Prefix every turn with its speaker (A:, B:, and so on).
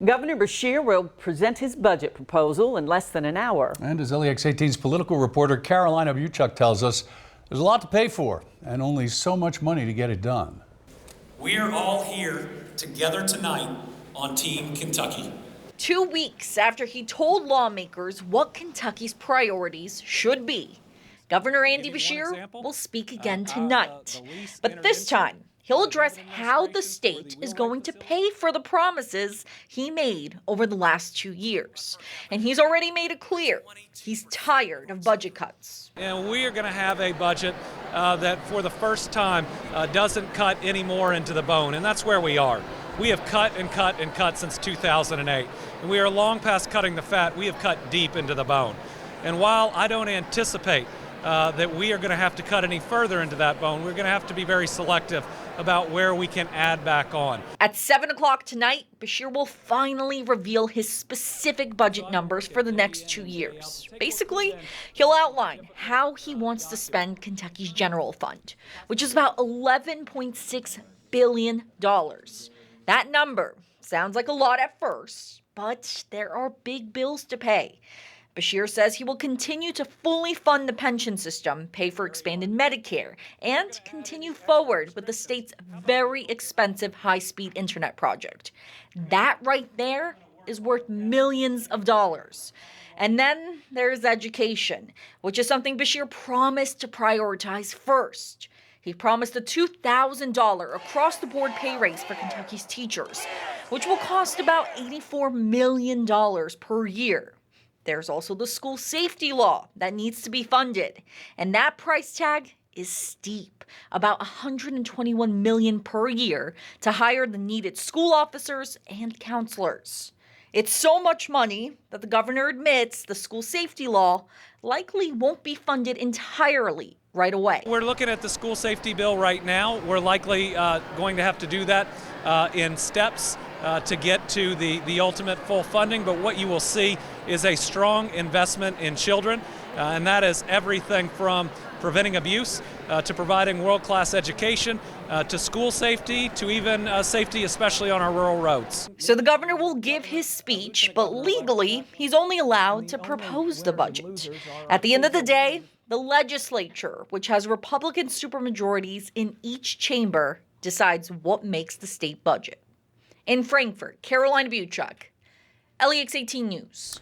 A: Governor Beshear will present his budget proposal in less than an hour.
B: And as LEX 18's political reporter Carolina Buchuk tells us, there's a lot to pay for and only so much money to get it done.
C: We are all here together tonight on Team Kentucky.
D: 2 weeks after he told lawmakers what Kentucky's priorities should be, Governor Andy Beshear will speak again tonight. But this time, he'll address how the state is going to pay for the promises he made over the last 2 years. And he's already made it clear he's tired of budget cuts.
E: And we are going to have a budget that for the first time doesn't cut any more into the bone. And that's where we are. We have cut and cut and cut since 2008. And we are long past cutting the fat. We have cut deep into the bone. And while I don't anticipate that we are going to have to cut any further into that bone, we're going to have to be very selective about where we can add back on.
D: At 7 o'clock tonight, Beshear will finally reveal his specific budget numbers for the next 2 years. Basically, he'll outline how he wants to spend Kentucky's general fund, which is about $11.6 billion. That number sounds like a lot at first, but there are big bills to pay. Beshear says he will continue to fully fund the pension system, pay for expanded Medicare, and continue forward with the state's very expensive high-speed internet project. That right there is worth millions of dollars. And then there's education, which is something Beshear promised to prioritize first. He promised a $2,000 across-the-board pay raise for Kentucky's teachers, which will cost about $84 million per year. There's also the school safety law that needs to be funded, and that price tag is steep, about $121 million per year to hire the needed school officers and counselors. It's so much money that the governor admits the school safety law likely won't be funded entirely right away.
E: We're looking at the school safety bill right now. We're likely going to have to do that in steps to get to the ultimate full funding, but what you will see is a strong investment in children, and that is everything from preventing abuse to providing world-class education to school safety to even safety, especially on our rural roads.
D: So the governor will give his speech, but legally he's only allowed to propose the budget. At the end of the day, the legislature, which has Republican supermajorities in each chamber, decides what makes the state budget. In Frankfort, Carolina Buchuk, LEX 18 News.